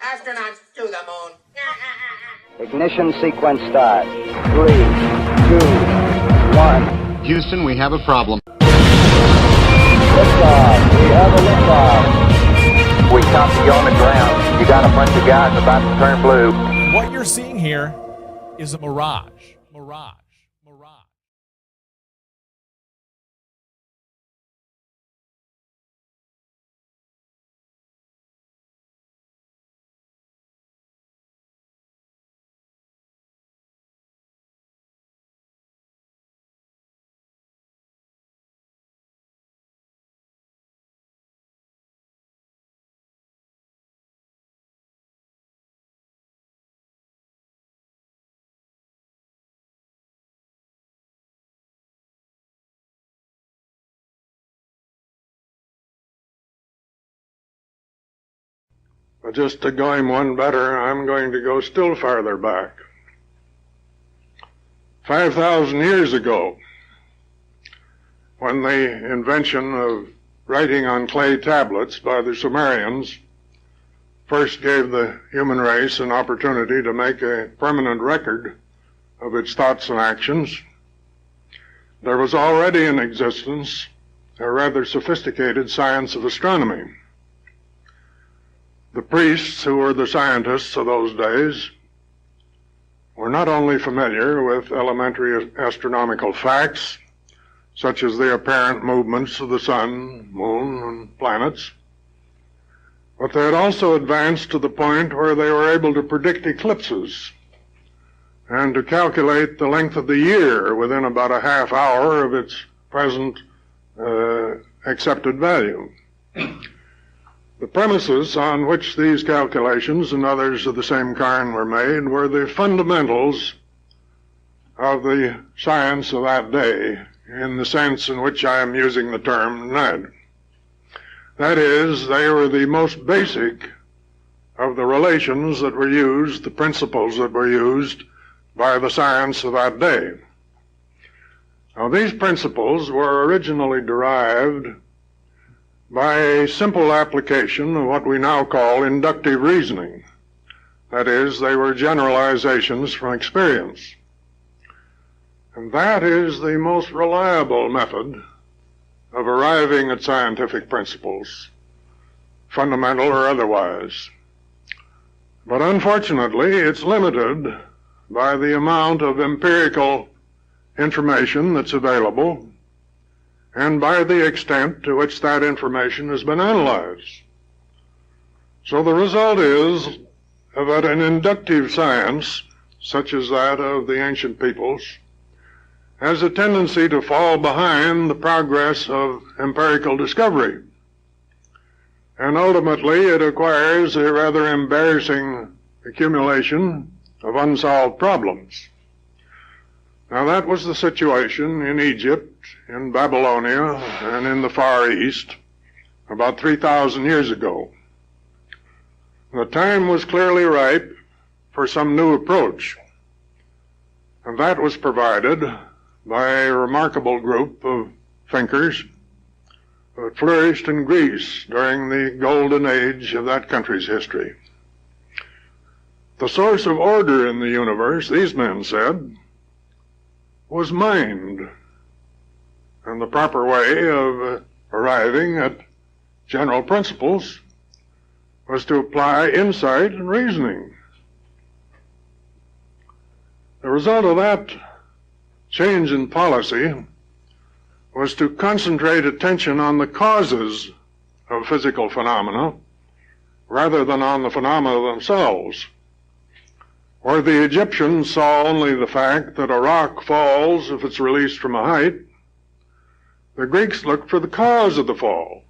Astronauts to the moon. Ignition sequence start. 3, 2, 1. Houston, we have a problem. Liftoff. We have a liftoff. We copy you on the ground. You got a bunch of guys about to turn blue. What you're seeing here is a mirage. Mirage. But just to go him one better, I'm going to go still farther back. 5,000 years ago, when the invention of writing on clay tablets by the Sumerians first gave the human race an opportunity to make a permanent record of its thoughts and actions, there was already in existence a rather sophisticated science of astronomy. The priests, who were the scientists of those days, were not only familiar with elementary astronomical facts, such as the apparent movements of the sun, moon, and planets, but they had also advanced to the point where they were able to predict eclipses and to calculate the length of the year within about a half hour of its present accepted value. The premises on which these calculations and others of the same kind were made were the fundamentals of the science of that day, in the sense in which I am using the term now. That is, they were the most basic of the relations that were used, the principles that were used by the science of that day. Now, these principles were originally derived by a simple application of what we now call inductive reasoning. That is, they were generalizations from experience. And that is the most reliable method of arriving at scientific principles, fundamental or otherwise. But unfortunately, it's limited by the amount of empirical information that's available and by the extent to which that information has been analyzed. So the result is that an inductive science, such as that of the ancient peoples, has a tendency to fall behind the progress of empirical discovery. And ultimately, it acquires a rather embarrassing accumulation of unsolved problems. Now, that was the situation in Egypt, in Babylonia, and in the Far East about 3,000 years ago. The time was clearly ripe for some new approach, and that was provided by a remarkable group of thinkers that flourished in Greece during the golden age of that country's history. The source of order in the universe, these men said, was mind, and the proper way of arriving at general principles was to apply insight and reasoning. The result of that change in policy was to concentrate attention on the causes of physical phenomena rather than on the phenomena themselves. Where the Egyptians saw only the fact that a rock falls if it's released from a height, the Greeks looked for the cause of the fall.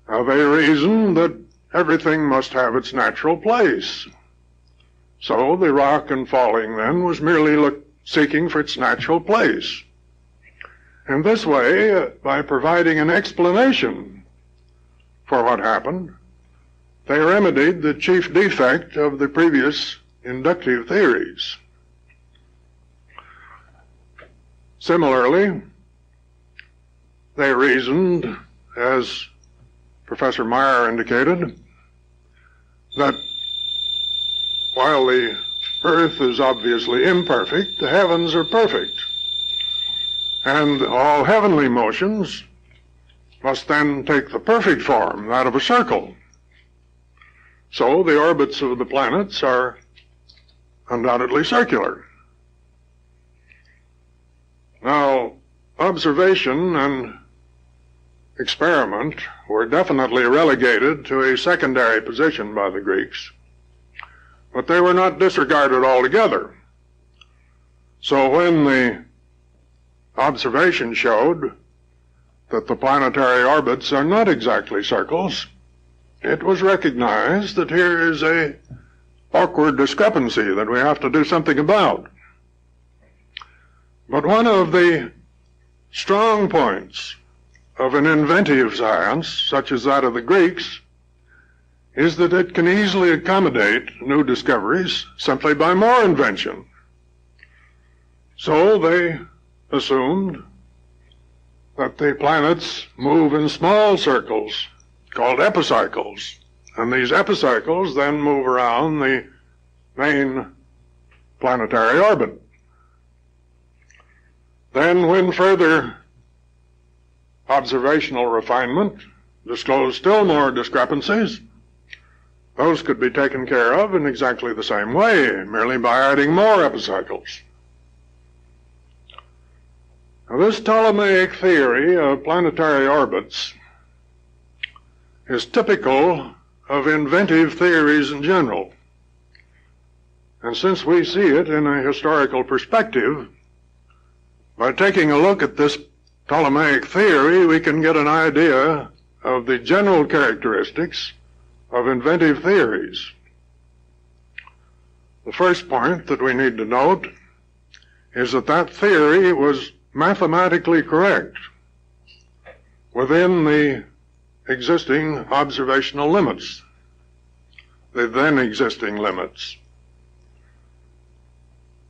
Now, they reasoned that everything must have its natural place. So the rock in falling then was merely seeking for its natural place. In this way, by providing an explanation for what happened, they remedied the chief defect of the previous inductive theories. Similarly, they reasoned, as Professor Meyer indicated, that while the earth is obviously imperfect, the heavens are perfect. And all heavenly motions must then take the perfect form, that of a circle. So the orbits of the planets are undoubtedly circular. Now, observation and experiment were definitely relegated to a secondary position by the Greeks, but they were not disregarded altogether. So when the observation showed that the planetary orbits are not exactly circles, it was recognized that here is an awkward discrepancy that we have to do something about. But one of the strong points of an inventive science, such as that of the Greeks, is that it can easily accommodate new discoveries simply by more invention. So they assumed that the planets move in small circles called epicycles, and these epicycles then move around the main planetary orbit. Then, when further observational refinement disclosed still more discrepancies, those could be taken care of in exactly the same way, merely by adding more epicycles. Now, this Ptolemaic theory of planetary orbits is typical of inventive theories in general. And since we see it in a historical perspective, by taking a look at this Ptolemaic theory, we can get an idea of the general characteristics of inventive theories. The first point that we need to note is that that theory was mathematically correct within the existing observational limits, the then existing limits.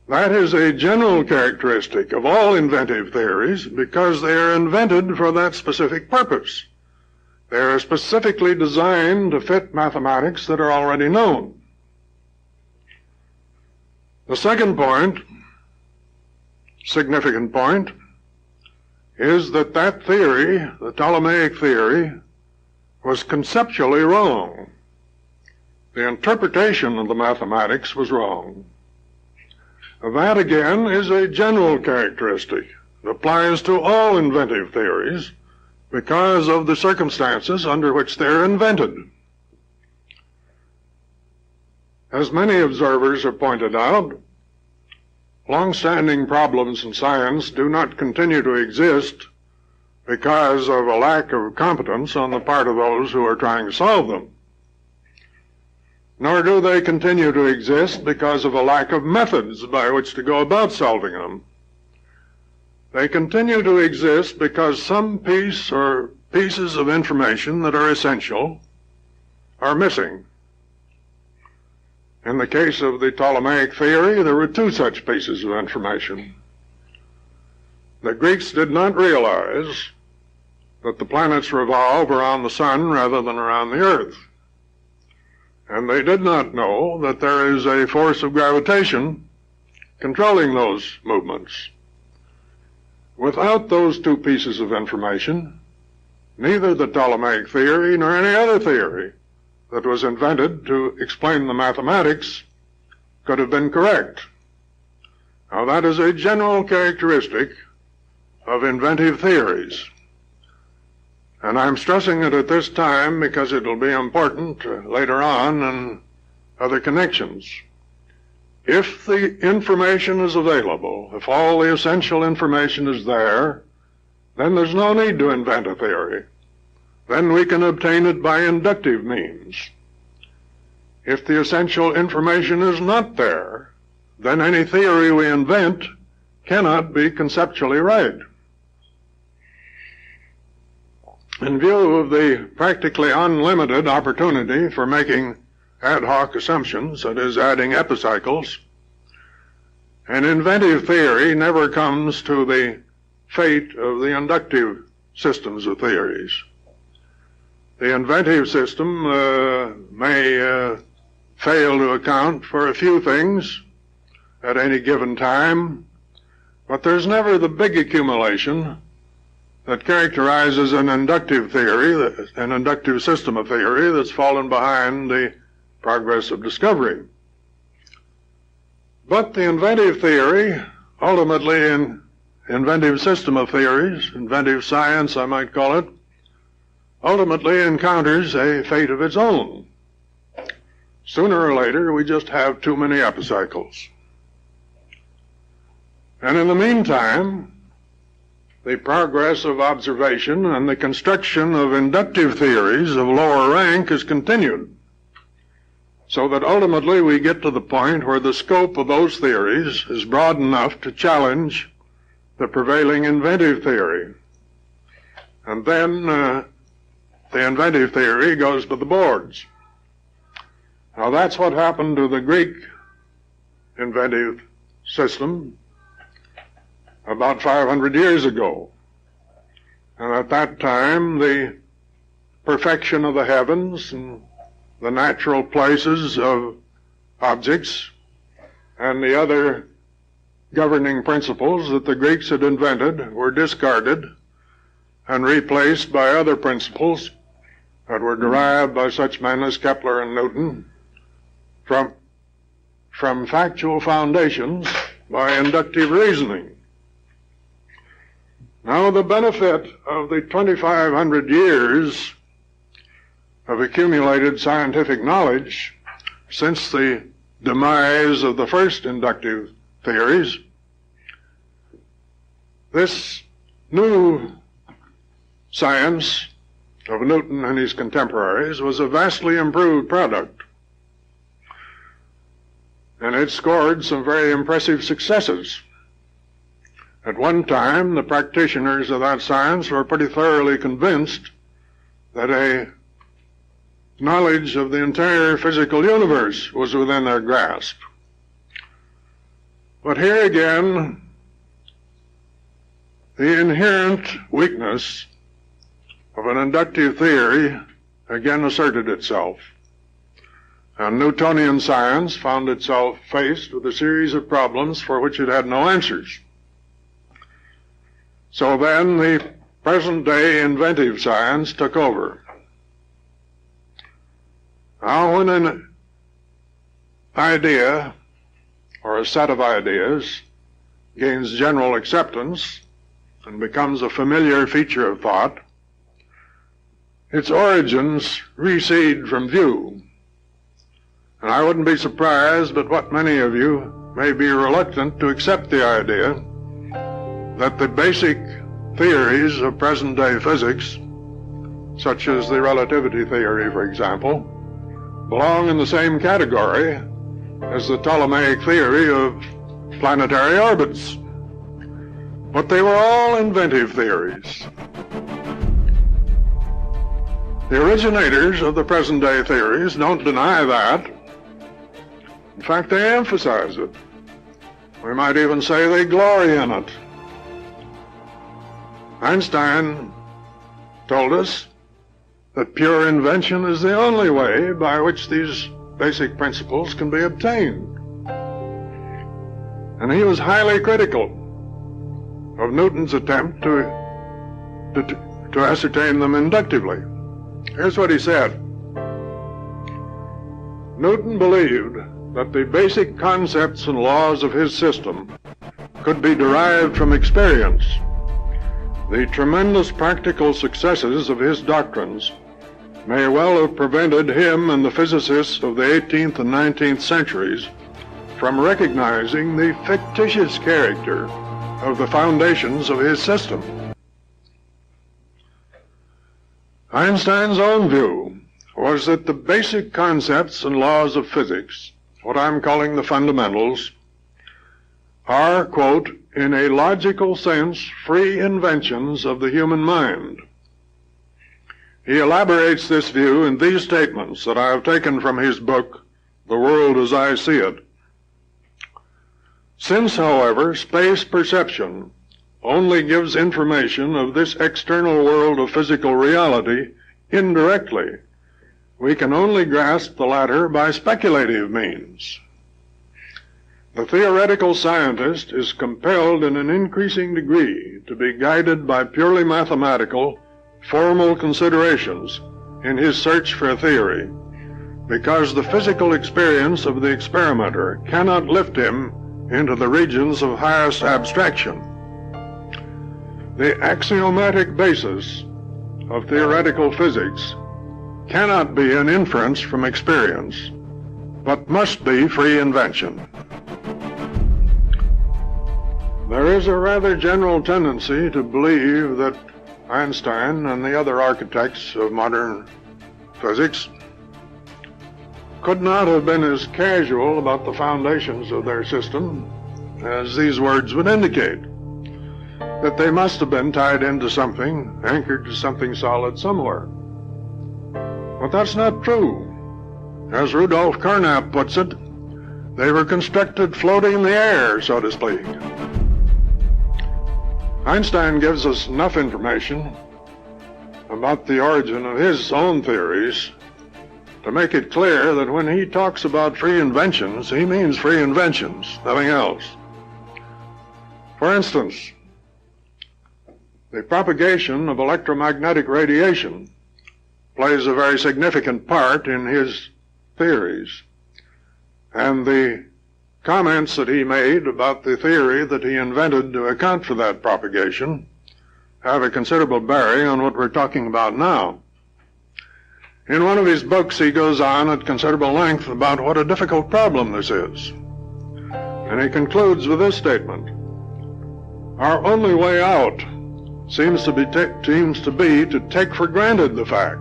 That is a general characteristic of all inventive theories because they are invented for that specific purpose. They are specifically designed to fit mathematics that are already known. The second point, significant point, is that that theory, the Ptolemaic theory, was conceptually wrong. The interpretation of the mathematics was wrong. That, again, is a general characteristic. It applies to all inventive theories because of the circumstances under which they're invented. As many observers have pointed out, long-standing problems in science do not continue to exist because of a lack of competence on the part of those who are trying to solve them. Nor do they continue to exist because of a lack of methods by which to go about solving them. They continue to exist because some piece or pieces of information that are essential are missing. In the case of the Ptolemaic theory, there were two such pieces of information. The Greeks did not realize that the planets revolve around the sun rather than around the earth. And they did not know that there is a force of gravitation controlling those movements. Without those two pieces of information, neither the Ptolemaic theory nor any other theory that was invented to explain the mathematics could have been correct. Now, that is a general characteristic of inventive theories. And I'm stressing it at this time because it will be important later on in other connections. If the information is available, if all the essential information is there, then there's no need to invent a theory. Then we can obtain it by inductive means. If the essential information is not there, then any theory we invent cannot be conceptually right. In view of the practically unlimited opportunity for making ad hoc assumptions, that is, adding epicycles, an inventive theory never comes to the fate of the inductive systems of theories. The inventive system may fail to account for a few things at any given time, but there's never the big accumulation that characterizes an inductive theory, an inductive system of theory that's fallen behind the progress of discovery. But the inventive theory, ultimately an inventive system of theories, inventive science I might call it, ultimately encounters a fate of its own. Sooner or later, we just have too many epicycles. And in the meantime, the progress of observation and the construction of inductive theories of lower rank is continued, so that ultimately we get to the point where the scope of those theories is broad enough to challenge the prevailing inventive theory. And then the inventive theory goes to the boards. Now that's what happened to the Greek inventive system about 500 years ago. And at that time, the perfection of the heavens and the natural places of objects and the other governing principles that the Greeks had invented were discarded and replaced by other principles that were derived by such men as Kepler and Newton from factual foundations by inductive reasoning. Now, the benefit of the 2,500 years of accumulated scientific knowledge since the demise of the first inductive theories, this new science of Newton and his contemporaries was a vastly improved product. And it scored some very impressive successes. At one time, the practitioners of that science were pretty thoroughly convinced that a knowledge of the entire physical universe was within their grasp. But here again, the inherent weakness of an inductive theory again asserted itself. And Newtonian science found itself faced with a series of problems for which it had no answers. So then the present-day inventive science took over. Now, when an idea or a set of ideas gains general acceptance and becomes a familiar feature of thought, its origins recede from view. And I wouldn't be surprised but what many of you may be reluctant to accept the idea that the basic theories of present-day physics, such as the relativity theory, for example, belong in the same category as the Ptolemaic theory of planetary orbits. But they were all inventive theories. The originators of the present-day theories don't deny that. In fact, they emphasize it. We might even say they glory in it. Einstein told us that pure invention is the only way by which these basic principles can be obtained. And he was highly critical of Newton's attempt to ascertain them inductively. Here's what he said. Newton believed that the basic concepts and laws of his system could be derived from experience. The tremendous practical successes of his doctrines may well have prevented him and the physicists of the 18th and 19th centuries from recognizing the fictitious character of the foundations of his system. Einstein's own view was that the basic concepts and laws of physics, what I'm calling the fundamentals, are, quote, in a logical sense, free inventions of the human mind. He elaborates this view in these statements that I have taken from his book, The World as I See It. Since, however, space perception only gives information of this external world of physical reality indirectly, we can only grasp the latter by speculative means. The theoretical scientist is compelled in an increasing degree to be guided by purely mathematical, formal considerations in his search for a theory, because the physical experience of the experimenter cannot lift him into the regions of highest abstraction. The axiomatic basis of theoretical physics cannot be an inference from experience, but must be free invention. There is a rather general tendency to believe that Einstein and the other architects of modern physics could not have been as casual about the foundations of their system as these words would indicate, that they must have been tied into something, anchored to something solid somewhere. But that's not true. As Rudolf Carnap puts it, they were constructed floating in the air, so to speak. Einstein gives us enough information about the origin of his own theories to make it clear that when he talks about free inventions, he means free inventions, nothing else. For instance, the propagation of electromagnetic radiation plays a very significant part in his theories. And the comments that he made about the theory that he invented to account for that propagation have a considerable bearing on what we're talking about now. In one of his books, he goes on at considerable length about what a difficult problem this is. And he concludes with this statement: our only way out seems to be to take for granted the fact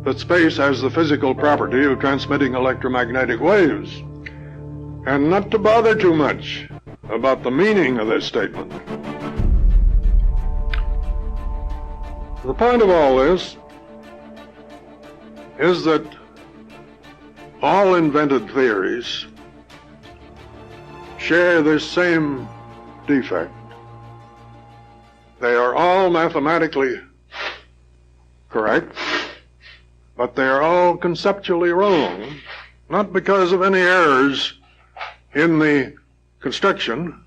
that space has the physical property of transmitting electromagnetic waves, and not to bother too much about the meaning of this statement. The point of all this is that all invented theories share this same defect. They are all mathematically correct, but they are all conceptually wrong, not because of any errors in the construction,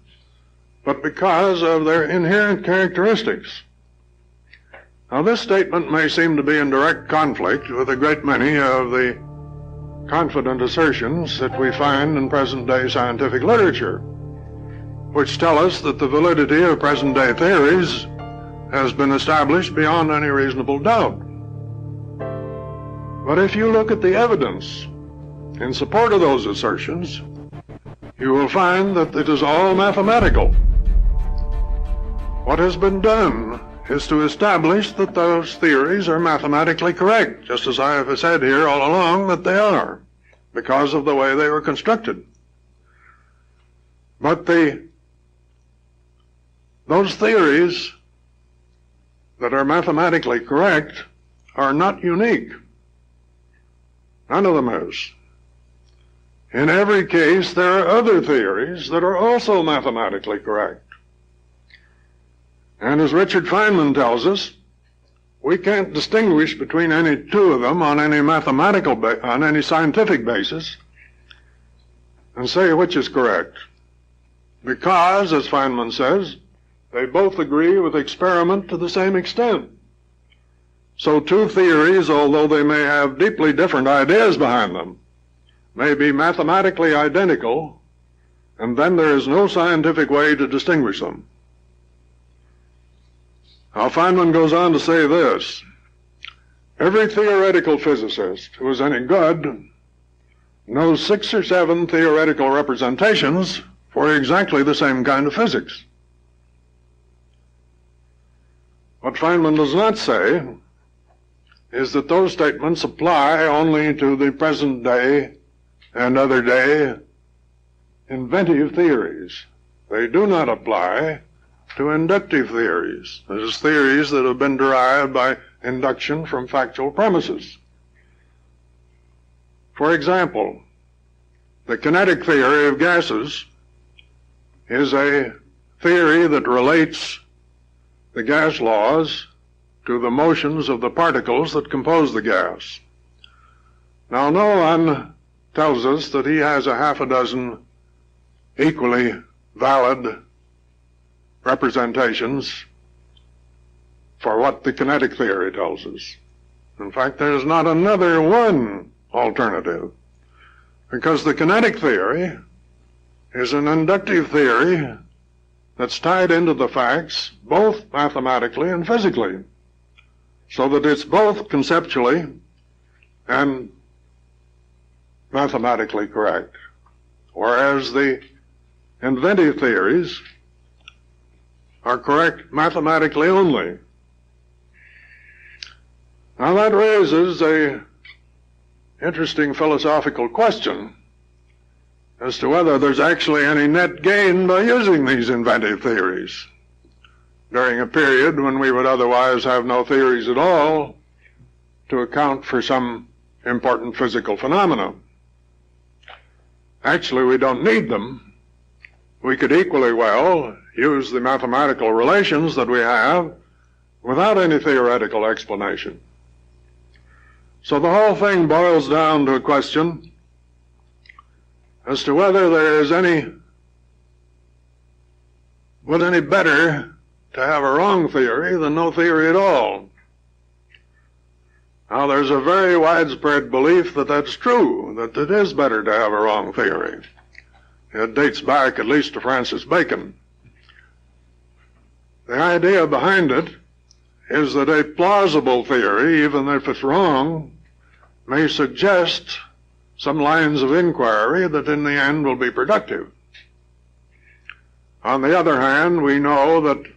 but because of their inherent characteristics. Now, this statement may seem to be in direct conflict with a great many of the confident assertions that we find in present-day scientific literature, which tell us that the validity of present-day theories has been established beyond any reasonable doubt. But if you look at the evidence in support of those assertions, you will find that it is all mathematical. What has been done is to establish that those theories are mathematically correct, just as I have said here all along that they are, because of the way they were constructed. But those theories that are mathematically correct are not unique. None of them is. In every case, there are other theories that are also mathematically correct. And as Richard Feynman tells us, we can't distinguish between any two of them on any scientific basis and say which is correct. Because, as Feynman says, they both agree with experiment to the same extent. So two theories, although they may have deeply different ideas behind them, may be mathematically identical, and then there is no scientific way to distinguish them. Now, Feynman goes on to say this: every theoretical physicist who is any good knows 6 or 7 theoretical representations for exactly the same kind of physics. What Feynman does not say is that those statements apply only to the present day and other day inventive theories. They do not apply to inductive theories. That is, theories that have been derived by induction from factual premises. For example, the kinetic theory of gases is a theory that relates the gas laws to the motions of the particles that compose the gas. Now, no one tells us that he has a half a dozen equally valid representations for what the kinetic theory tells us. In fact, there's not another one alternative, because the kinetic theory is an inductive theory that's tied into the facts both mathematically and physically, so that it's both conceptually and mathematically correct, whereas the inventive theories are correct mathematically only. Now that raises an interesting philosophical question as to whether there's actually any net gain by using these inventive theories during a period when we would otherwise have no theories at all to account for some important physical phenomena. Actually, we don't need them. We could equally well use the mathematical relations that we have without any theoretical explanation. So the whole thing boils down to a question as to whether there is any better to have a wrong theory than no theory at all. Now, there's a very widespread belief that that's true, that it is better to have a wrong theory. It dates back at least to Francis Bacon. The idea behind it is that a plausible theory, even if it's wrong, may suggest some lines of inquiry that in the end will be productive. On the other hand, we know that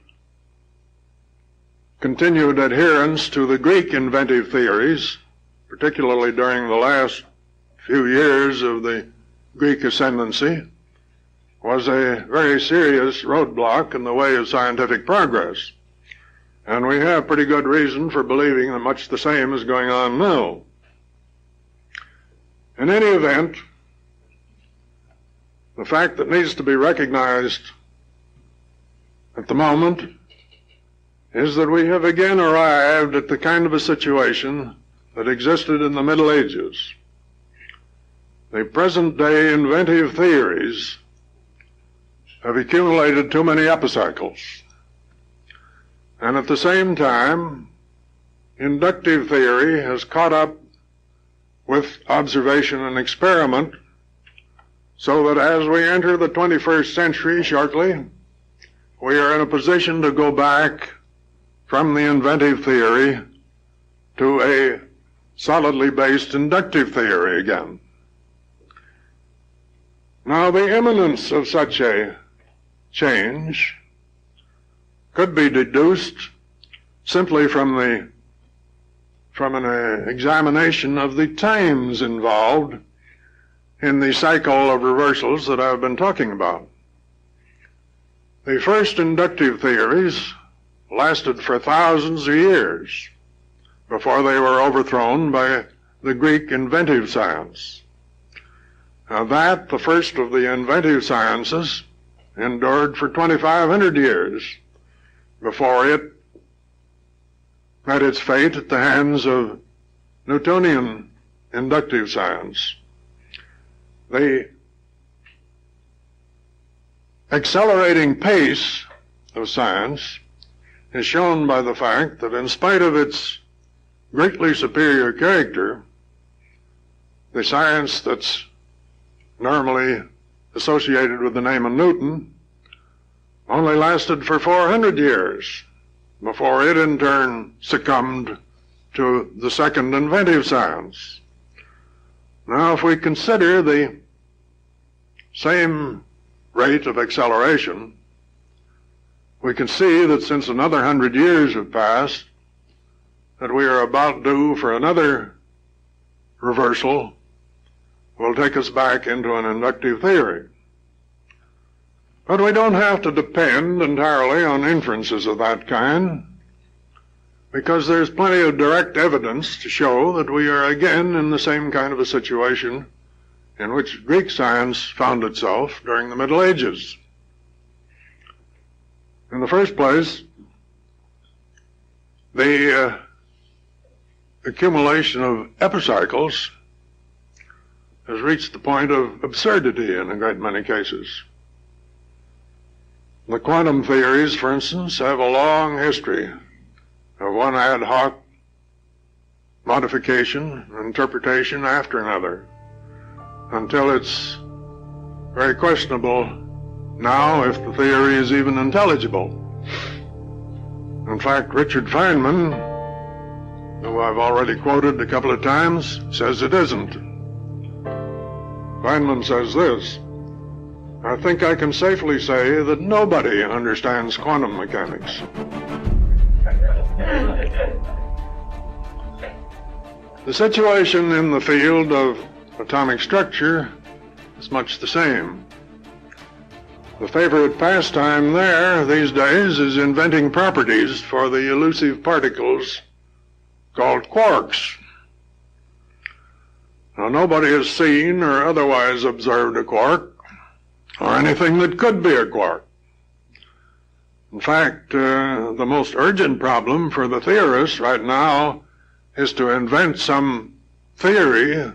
continued adherence to the Greek inventive theories, particularly during the last few years of the Greek ascendancy, was a very serious roadblock in the way of scientific progress. And we have pretty good reason for believing that much the same is going on now. In any event, the fact that needs to be recognized at the moment is that we have again arrived at the kind of a situation that existed in the Middle Ages. The present-day inventive theories have accumulated too many epicycles. And at the same time, inductive theory has caught up with observation and experiment, so that as we enter the 21st century shortly, we are in a position to go back from the inventive theory to a solidly based inductive theory again. Now, the imminence of such a change could be deduced simply from an examination of the times involved in the cycle of reversals that I've been talking about. The first inductive theories lasted for thousands of years before they were overthrown by the Greek inventive science. Now that, the first of the inventive sciences, endured for 2,500 years before it met its fate at the hands of Newtonian inductive science. The accelerating pace of science is shown by the fact that in spite of its greatly superior character, the science that's normally associated with the name of Newton only lasted for 400 years before it in turn succumbed to the second inventive science. Now, if we consider the same rate of acceleration, we can see that since another 100 years have passed, that we are about due for another reversal will take us back into an inductive theory. But we don't have to depend entirely on inferences of that kind, because there's plenty of direct evidence to show that we are again in the same kind of a situation in which Greek science found itself during the Middle Ages. In the first place, the accumulation of epicycles has reached the point of absurdity in a great many cases. The quantum theories, for instance, have a long history of one ad hoc modification, interpretation after another, until it's very questionable now if the theory is even intelligible. In fact, Richard Feynman, who I've already quoted a couple of times, says it isn't. Feynman says this: I think I can safely say that nobody understands quantum mechanics. The situation in the field of atomic structure is much the same. The favorite pastime there these days is inventing properties for the elusive particles called quarks. Now, nobody has seen or otherwise observed a quark, or anything that could be a quark. In fact, the most urgent problem for the theorists right now is to invent some theory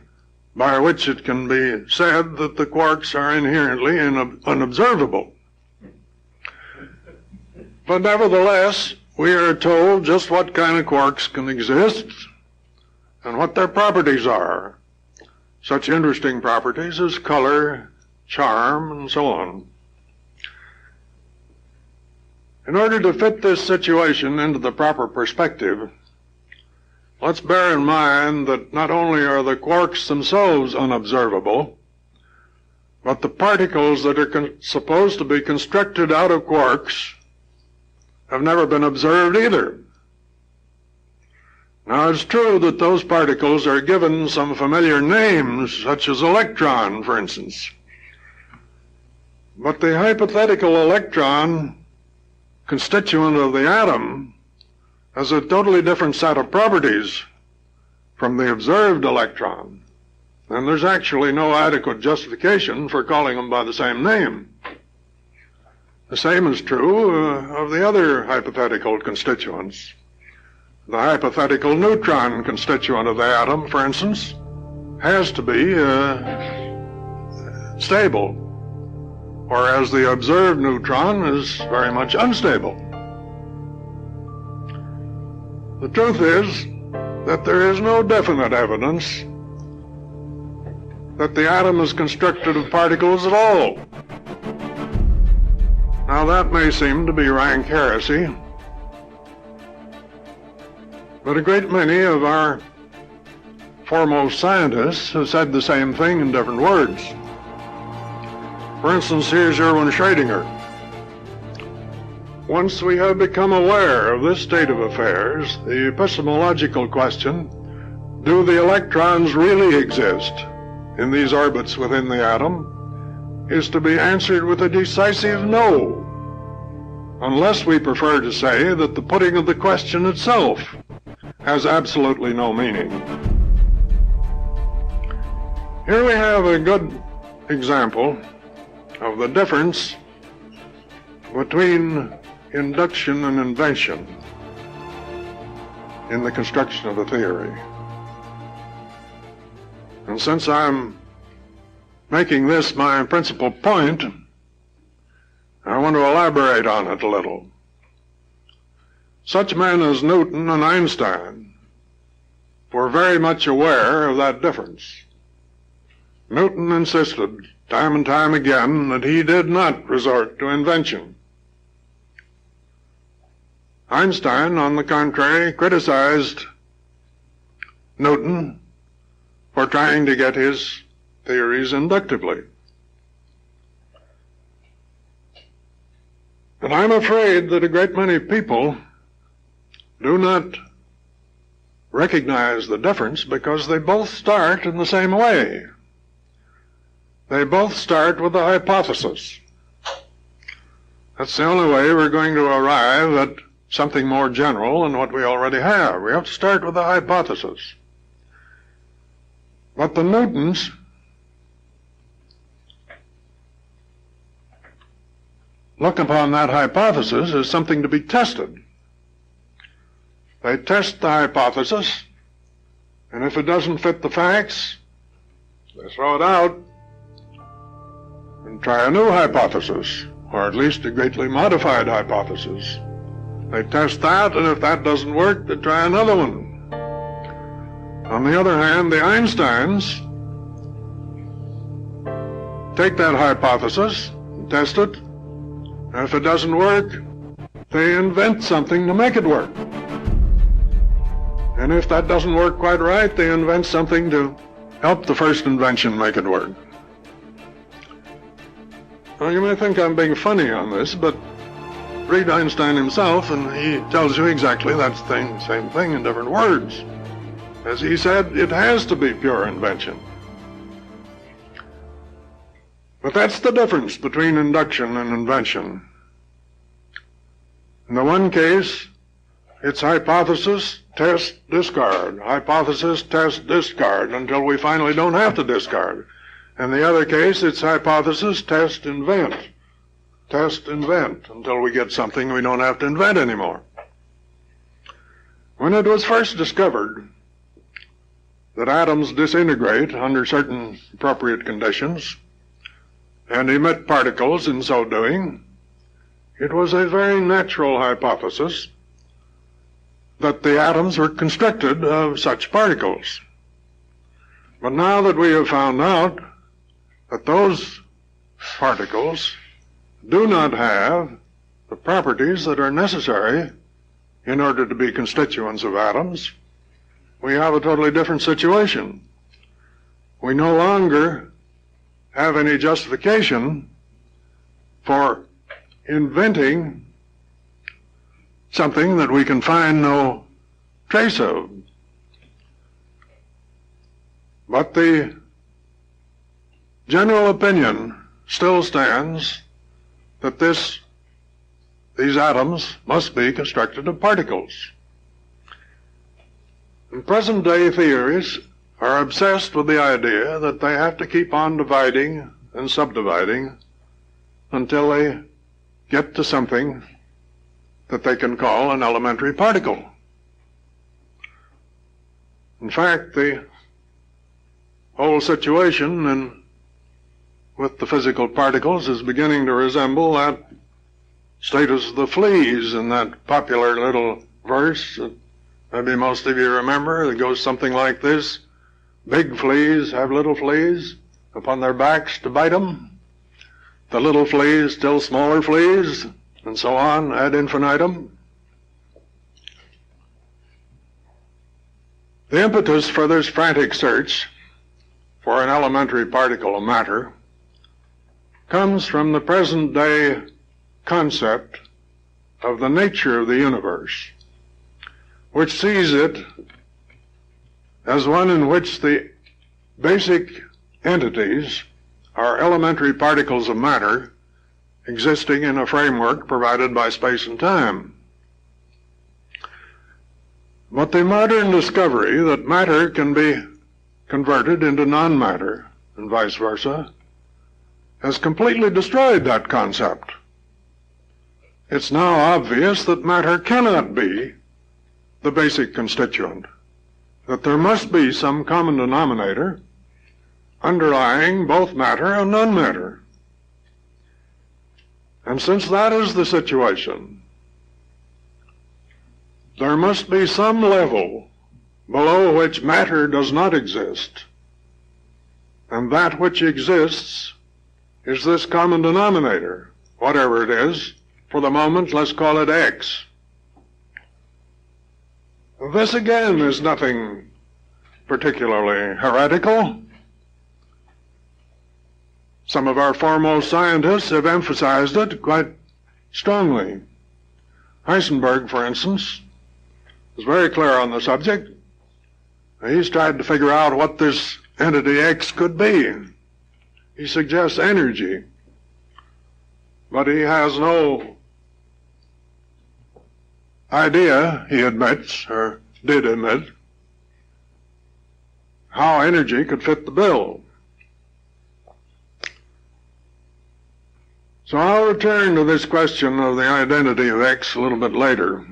by which it can be said that the quarks are inherently unobservable. But nevertheless, we are told just what kind of quarks can exist and what their properties are. Such interesting properties as color, charm, and so on. In order to fit this situation into the proper perspective, let's bear in mind that not only are the quarks themselves unobservable, but the particles that are supposed to be constructed out of quarks have never been observed either. Now, it's true that those particles are given some familiar names, such as electron, for instance. But the hypothetical electron, constituent of the atom, has a totally different set of properties from the observed electron, and there's actually no adequate justification for calling them by the same name. The same is true of the other hypothetical constituents. The hypothetical neutron constituent of the atom, for instance, has to be stable, whereas the observed neutron is very much unstable. The truth is that there is no definite evidence that the atom is constructed of particles at all. Now, that may seem to be rank heresy, but a great many of our foremost scientists have said the same thing in different words. For instance, here's Erwin Schrödinger. Once we have become aware of this state of affairs, the epistemological question, do the electrons really exist in these orbits within the atom, is to be answered with a decisive no, unless we prefer to say that the putting of the question itself has absolutely no meaning. Here we have a good example of the difference between induction and invention in the construction of a theory. And since I'm making this my principal point, I want to elaborate on it a little. Such men as Newton and Einstein were very much aware of that difference. Newton insisted time and time again that he did not resort to invention. Einstein, on the contrary, criticized Newton for trying to get his theories inductively. And I'm afraid that a great many people do not recognize the difference because they both start in the same way. They both start with a hypothesis. That's the only way we're going to arrive at something more general than what we already have. We have to start with a hypothesis. But the Newtons look upon that hypothesis as something to be tested. They test the hypothesis, and if it doesn't fit the facts, They throw it out and try a new hypothesis, or at least a greatly modified hypothesis. They test that, and if that doesn't work, they try another one. On the other hand, the Einsteins take that hypothesis and test it, and if it doesn't work, they invent something to make it work. And if that doesn't work quite right, they invent something to help the first invention make it work. Well, you may think I'm being funny on this, but read Einstein himself, and he tells you exactly that same thing in different words. As he said, it has to be pure invention. But that's the difference between induction and invention. In the one case, it's hypothesis, test, discard. Hypothesis, test, discard, until we finally don't have to discard. In the other case, it's hypothesis, test, invent. Test, invent, until we get something we don't have to invent anymore. When it was first discovered that atoms disintegrate under certain appropriate conditions and emit particles in so doing, it was a very natural hypothesis that the atoms were constructed of such particles. But now that we have found out that those particles do not have the properties that are necessary in order to be constituents of atoms, we have a totally different situation. We no longer have any justification for inventing something that we can find no trace of. But the general opinion still stands that these atoms must be constructed of particles. And present-day theories are obsessed with the idea that they have to keep on dividing and subdividing until they get to something that they can call an elementary particle. In fact, the whole situation with the physical particles is beginning to resemble that status of the fleas in that popular little verse that maybe most of you remember. It goes something like this: big fleas have little fleas upon their backs to bite them. The little fleas still smaller fleas, and so on ad infinitum. The impetus for this frantic search for an elementary particle of matter comes from the present-day concept of the nature of the universe, which sees it as one in which the basic entities are elementary particles of matter existing in a framework provided by space and time. But the modern discovery that matter can be converted into non-matter and vice versa has completely destroyed that concept. It's now obvious that matter cannot be the basic constituent, that there must be some common denominator underlying both matter and non-matter. And since that is the situation, there must be some level below which matter does not exist, and that which exists is this common denominator, whatever it is. For the moment, let's call it X. This again is nothing particularly heretical. Some of our foremost scientists have emphasized it quite strongly. Heisenberg, for instance, is very clear on the subject. He's tried to figure out what this entity X could be. He suggests energy, but he has no idea, he admits, or did admit, how energy could fit the bill. So I'll return to this question of the identity of X a little bit later.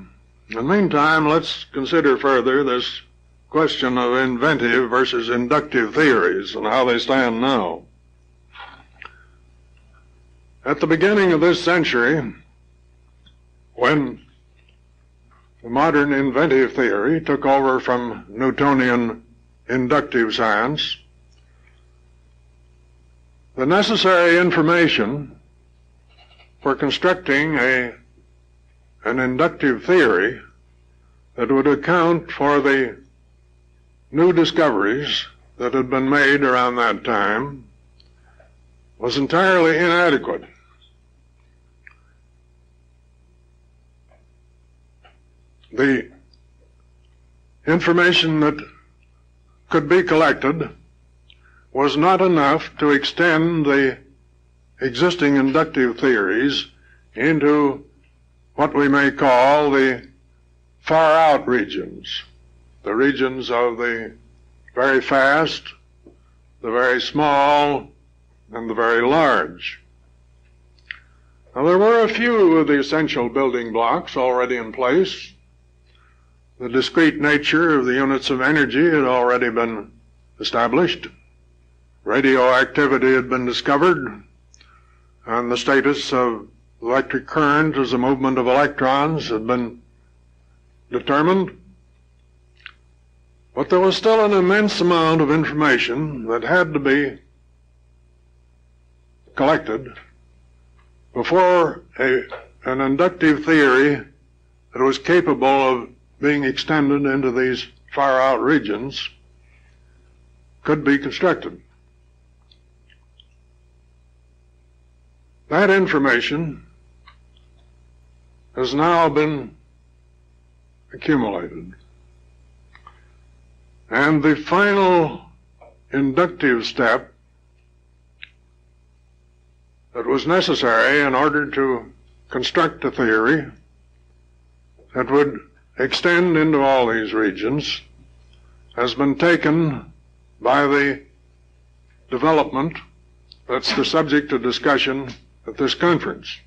In the meantime, let's consider further this question of inventive versus inductive theories and how they stand now. At the beginning of this century, when the modern inventive theory took over from Newtonian inductive science, the necessary information for constructing an inductive theory that would account for the new discoveries that had been made around that time was entirely inadequate. The information that could be collected was not enough to extend the existing inductive theories into what we may call the far out regions, the regions of the very fast, the very small, and the very large. Now, there were a few of the essential building blocks already in place. The discrete nature of the units of energy had already been established. Radioactivity had been discovered, and the status of electric current as a movement of electrons had been determined. But there was still an immense amount of information that had to be collected before an inductive theory that was capable of being extended into these far out regions could be constructed. That information has now been accumulated. And the final inductive step that was necessary in order to construct a theory that would extend into all these regions has been taken by the development that's the subject of discussion at this conference.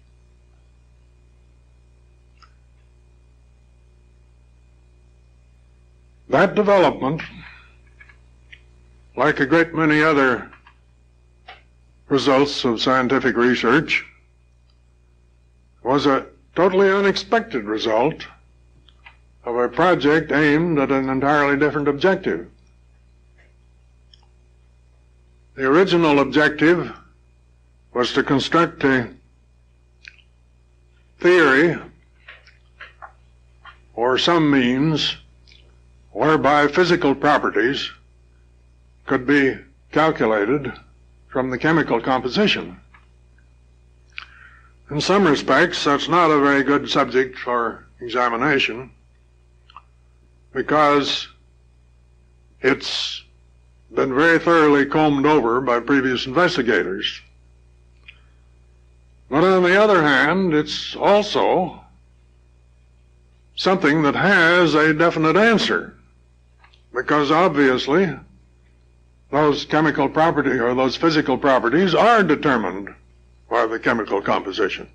That development, like a great many other results of scientific research, was a totally unexpected result of a project aimed at an entirely different objective. The original objective was to construct a theory or some means whereby physical properties could be calculated from the chemical composition. In some respects, that's not a very good subject for examination because it's been very thoroughly combed over by previous investigators. But on the other hand, it's also something that has a definite answer, because obviously those chemical properties or those physical properties are determined by the chemical composition.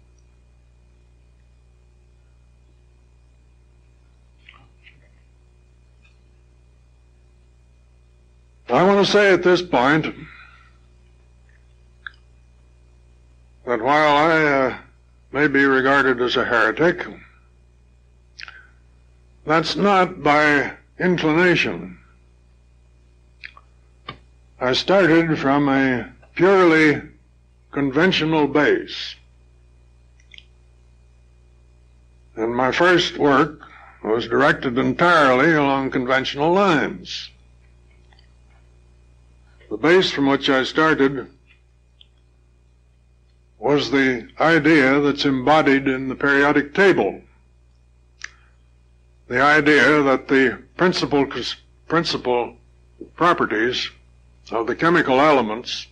I want to say at this point that while I may be regarded as a heretic, that's not by inclination. I started from a purely conventional base, and my first work was directed entirely along conventional lines. The base from which I started was the idea that's embodied in the periodic table. The idea that the principal properties of the chemical elements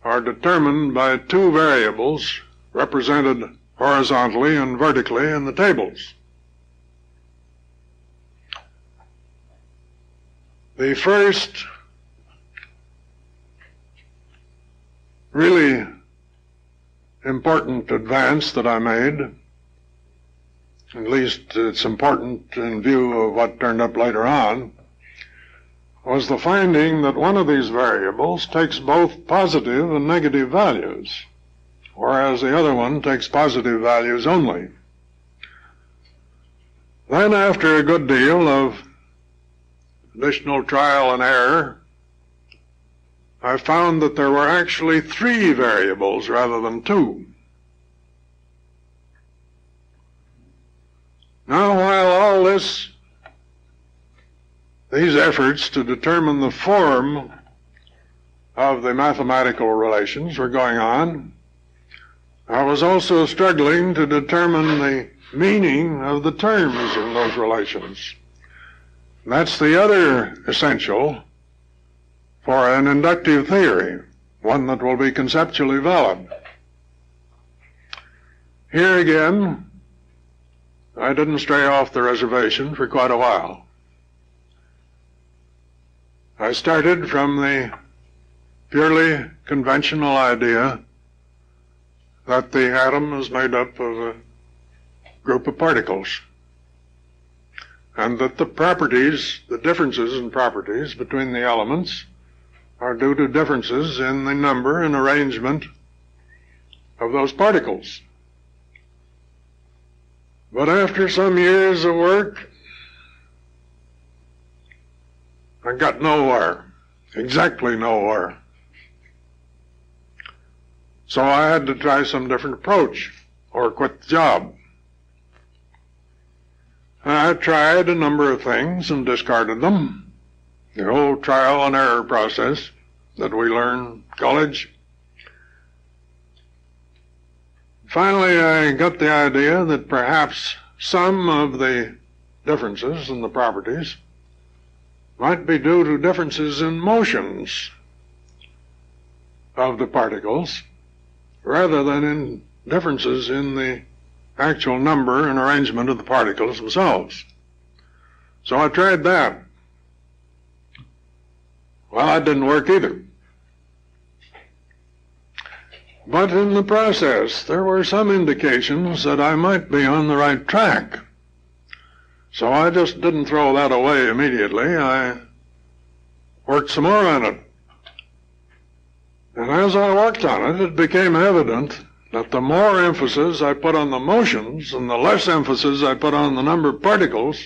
are determined by two variables represented horizontally and vertically in the tables. The first really important advance that I made, at least it's important in view of what turned up later on, was the finding that one of these variables takes both positive and negative values, whereas the other one takes positive values only. Then, after a good deal of additional trial and error, I found that there were actually 3 variables rather than 2. Now, while all these efforts to determine the form of the mathematical relations were going on, I was also struggling to determine the meaning of the terms in those relations. And that's the other essential for an inductive theory, one that will be conceptually valid. Here again, I didn't stray off the reservation for quite a while. I started from the purely conventional idea that the atom is made up of a group of particles, and that the properties, the differences in properties between the elements, are due to differences in the number and arrangement of those particles. But after some years of work, I got nowhere, exactly nowhere. So I had to try some different approach or quit the job. I tried a number of things and discarded them. The whole trial and error process that we learn in college. Finally, I got the idea that perhaps some of the differences in the properties might be due to differences in motions of the particles, rather than in differences in the actual number and arrangement of the particles themselves. So I tried that. Well, that didn't work either. But in the process, there were some indications that I might be on the right track. So I just didn't throw that away immediately. I worked some more on it. And as I worked on it, it became evident that the more emphasis I put on the motions and the less emphasis I put on the number of particles,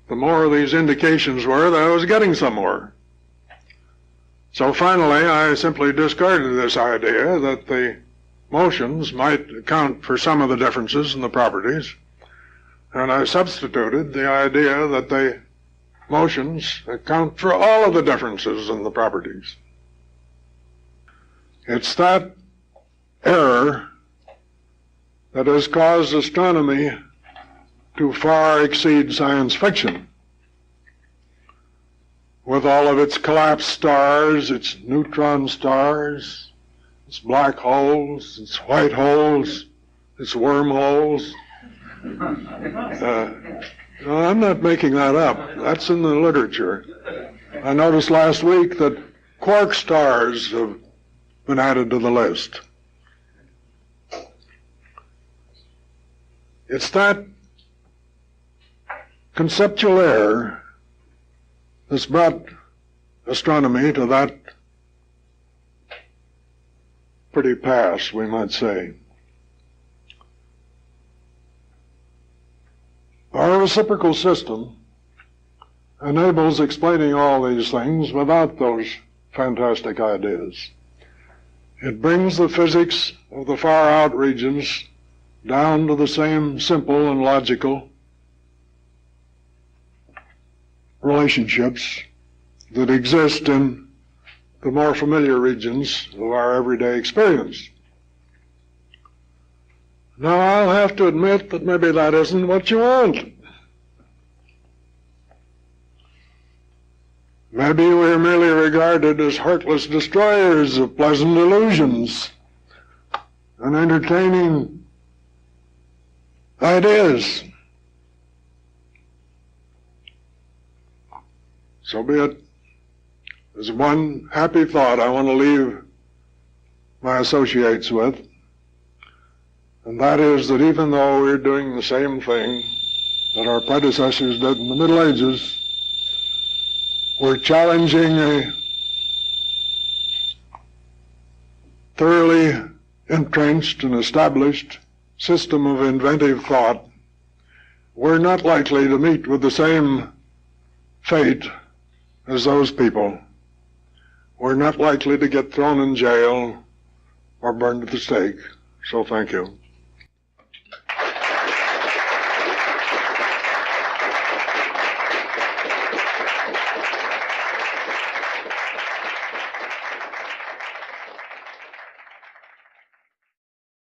the more these indications were that I was getting somewhere. So finally, I simply discarded this idea that the motions might account for some of the differences in the properties, and I substituted the idea that the motions account for all of the differences in the properties. It's that error that has caused astronomy to far exceed science fiction, with all of its collapsed stars, its neutron stars, its black holes, its white holes, its wormholes. No, I'm not making that up. That's in the literature. I noticed last week that quark stars have been added to the list. It's that conceptual error that's brought astronomy to that pretty pass, we might say. Our reciprocal system enables explaining all these things without those fantastic ideas. It brings the physics of the far-out regions down to the same simple and logical relationships that exist in the more familiar regions of our everyday experience. Now, I'll have to admit that maybe that isn't what you want. Maybe we're merely regarded as heartless destroyers of pleasant illusions and entertaining ideas. So be it. There's one happy thought I want to leave my associates with, and that is that even though we're doing the same thing that our predecessors did in the Middle Ages, we're challenging a thoroughly entrenched and established system of inventive thought, we're not likely to meet with the same fate as those people. We're not likely to get thrown in jail or burned at the stake. So thank you.